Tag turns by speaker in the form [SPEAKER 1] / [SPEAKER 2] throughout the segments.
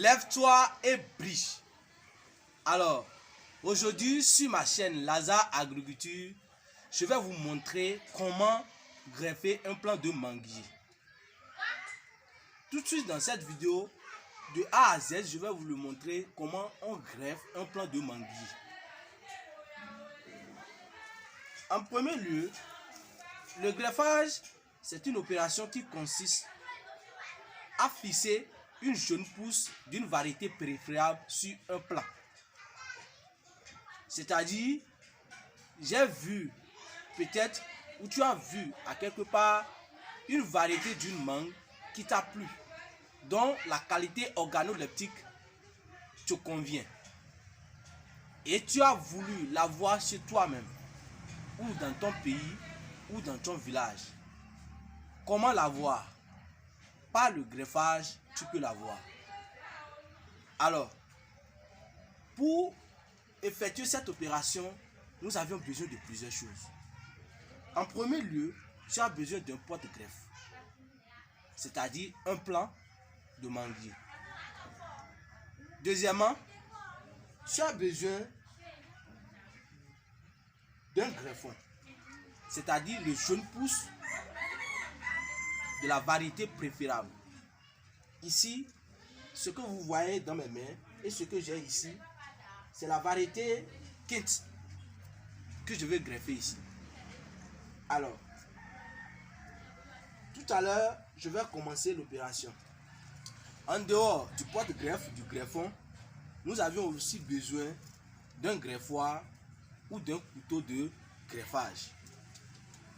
[SPEAKER 1] Lève-toi et brille. Alors, aujourd'hui sur ma chaîne Lazare Agriculture, je vais vous montrer comment greffer un plant de manguier. Tout de suite dans cette vidéo, de A à Z, je vais vous le montrer comment on greffe un plant de manguier. En premier lieu, le greffage, c'est une opération qui consiste à fixer une jeune pousse d'une variété préférable sur un plant. C'est-à-dire, j'ai vu peut-être, ou tu as vu à quelque part, une variété d'une mangue qui t'a plu, dont la qualité organoleptique te convient. Et tu as voulu l'avoir chez toi-même, ou dans ton pays, ou dans ton village. Comment l'avoir? Par le greffage, tu peux l'avoir. Alors, pour effectuer cette opération, nous avions besoin de plusieurs choses. En premier lieu, tu as besoin d'un porte-greffe, c'est-à-dire un plant de manguier. Deuxièmement, tu as besoin d'un greffon, c'est-à-dire le jeune pousse de la variété préférable. Ici, ce que vous voyez dans mes mains et ce que j'ai ici, c'est la variété Kent que je vais greffer ici. Alors, tout à l'heure, je vais commencer l'opération. En dehors du porte-greffe, du greffon, nous avions aussi besoin d'un greffoir ou d'un couteau de greffage.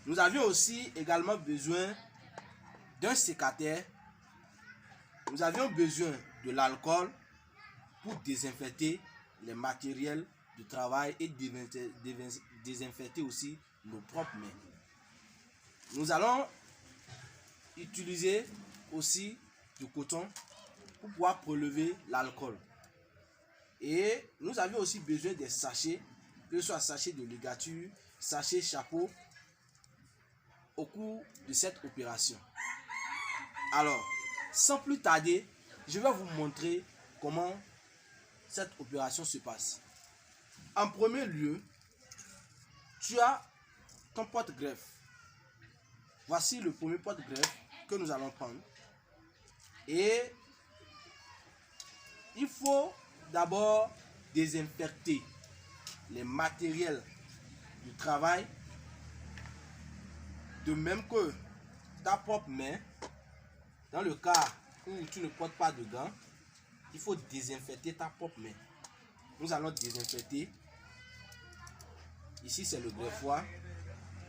[SPEAKER 1] Nous avions aussi également besoin d'un sécateur. Nous avions besoin de l'alcool pour désinfecter les matériels de travail et désinfecter aussi nos propres mains. Nous allons utiliser aussi du coton pour pouvoir prélever l'alcool. Et nous avions aussi besoin des sachets, que ce soit sachets de ligature, sachets chapeau, au cours de cette opération. Alors, sans plus tarder, je vais vous montrer comment cette opération se passe. En premier lieu, tu as ton porte-greffe. Voici le premier porte-greffe que nous allons prendre. Et il faut d'abord désinfecter les matériels du travail, de même que ta propre main. Dans le cas où tu ne portes pas de gants, il faut désinfecter ta propre main. Nous allons désinfecter. Ici, c'est le greffoir.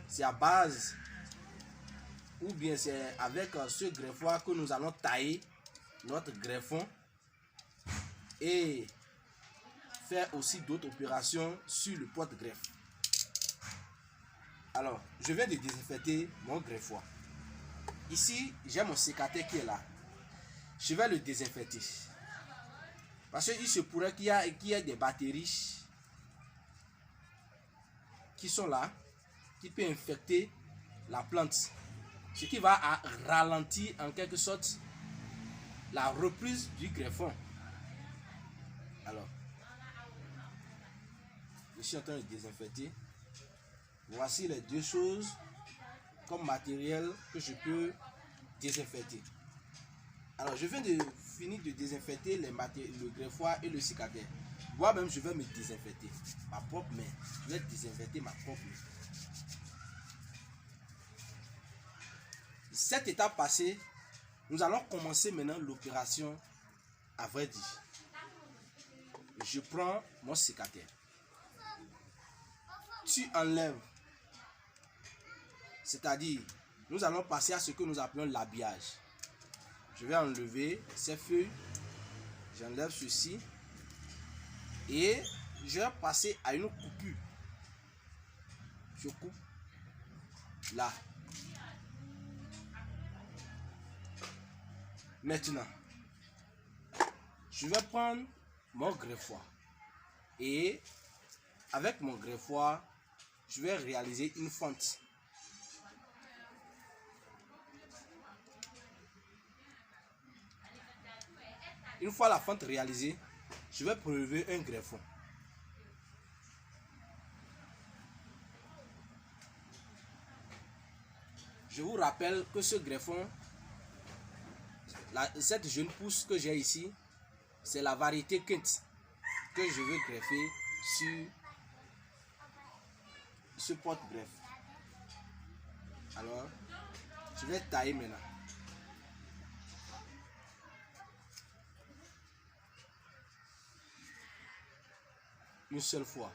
[SPEAKER 1] C'est à base, ou bien c'est avec ce greffoir que nous allons tailler notre greffon et faire aussi d'autres opérations sur le porte-greffe. Alors, je viens de désinfecter mon greffoir. Ici, j'ai mon sécateur qui est là. Je vais le désinfecter. Parce qu'il se pourrait qu'il y ait des bactéries qui sont là, qui peuvent infecter la plante. Ce qui va ralentir en quelque sorte la reprise du greffon. Alors, je suis en train de désinfecter. Voici les deux choses comme matériel que je peux désinfecter. Alors, je viens de finir de désinfecter le greffoir et le sécateur. Moi-même, je vais me désinfecter ma propre main. Je vais désinfecter ma propre main. Cette étape passée, nous allons commencer maintenant l'opération à vrai dire. Je prends mon sécateur. Tu enlèves. C'est-à-dire, nous allons passer à ce que nous appelons l'habillage. Je vais enlever ces feuilles. J'enlève ceci. Et je vais passer à une coupure. Je coupe là. Maintenant, je vais prendre mon greffoir. Et avec mon greffoir, je vais réaliser une fente. Une fois la fente réalisée, je vais prélever un greffon. Je vous rappelle que ce greffon, cette jeune pousse que j'ai ici, c'est la variété Kent que je veux greffer sur ce porte-greffe. Alors, je vais tailler maintenant. Une seule fois.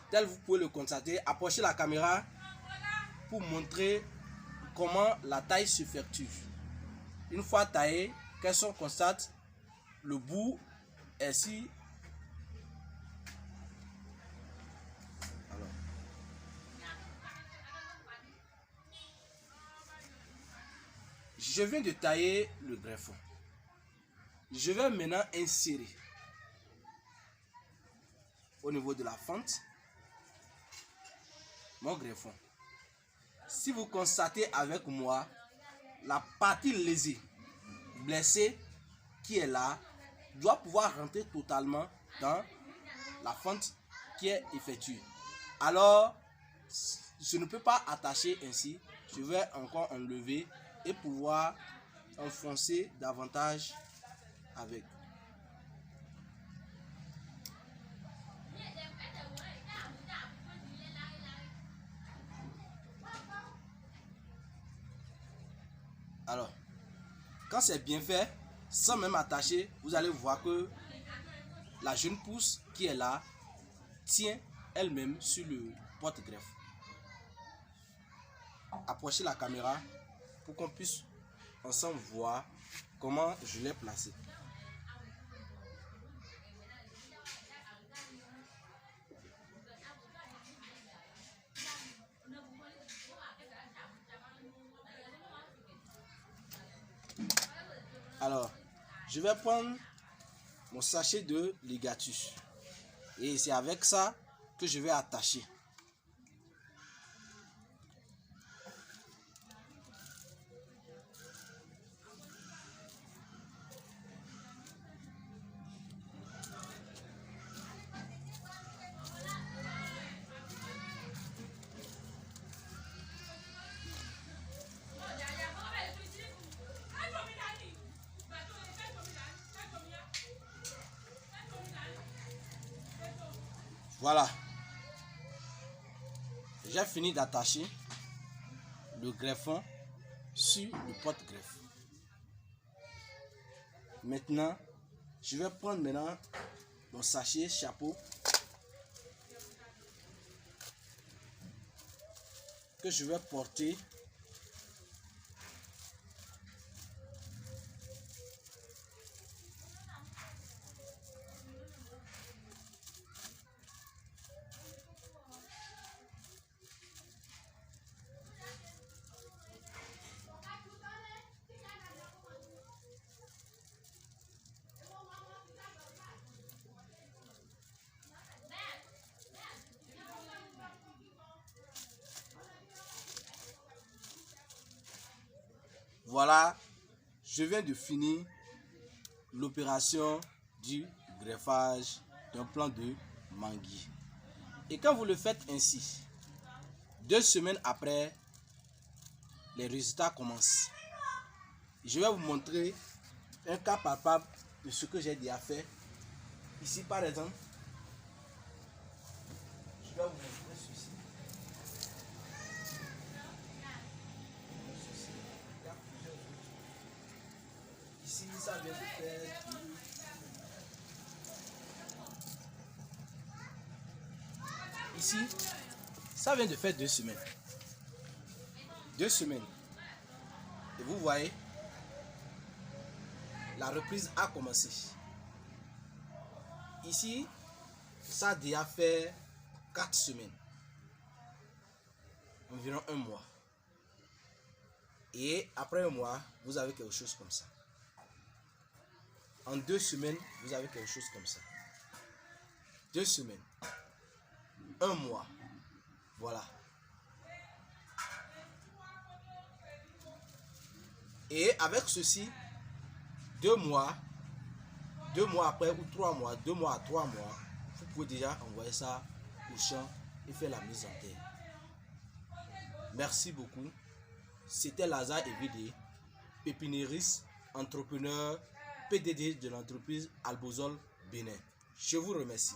[SPEAKER 1] Tel vous pouvez le constater, approchez la caméra pour montrer comment la taille s'effectue. Une fois taillé, qu'est-ce qu'on constate? Le bout est si. Alors. Je viens de tailler le greffon. Je vais maintenant insérer au niveau de la fente mon greffon. Si vous constatez avec moi, la partie lésée, blessée qui est là, doit pouvoir rentrer totalement dans la fente qui est effectuée. Alors, je ne peux pas attacher ainsi. Je vais encore enlever et pouvoir enfoncer davantage avec. Alors, quand c'est bien fait, sans même attacher, vous allez voir que la jeune pousse qui est là tient elle-même sur le porte-greffe. Approchez la caméra pour qu'on puisse ensemble voir comment je l'ai placé. Alors, je vais prendre mon sachet de ligature et c'est avec ça que je vais attacher. Voilà, j'ai fini d'attacher le greffon sur le porte-greffe. Maintenant, je vais prendre mon sachet chapeau que je vais porter Voilà, je viens de finir l'opération du greffage d'un plant de manguier. Et quand vous le faites ainsi, 2 semaines après, les résultats commencent. Je vais vous montrer un cas palpable de ce que j'ai déjà fait. Ici par exemple, je vais vous montrer ceci. Ici, ça vient de faire. Ici, ça vient de faire 2 semaines. 2 semaines. Et vous voyez, la reprise a commencé. Ici, ça a déjà fait 4 semaines. Environ 1 mois. Et après 1 mois, vous avez quelque chose comme ça. En 2 semaines, vous avez quelque chose comme ça. 2 semaines. 1 mois. Voilà. Et avec ceci, 2 mois après ou 3 mois, 2 mois à 3 mois, vous pouvez déjà envoyer ça au champ et faire la mise en terre. Merci beaucoup. C'était Lazare Evide, pépiniériste, entrepreneur, PDG de l'entreprise Albozol Bénin. Je vous remercie.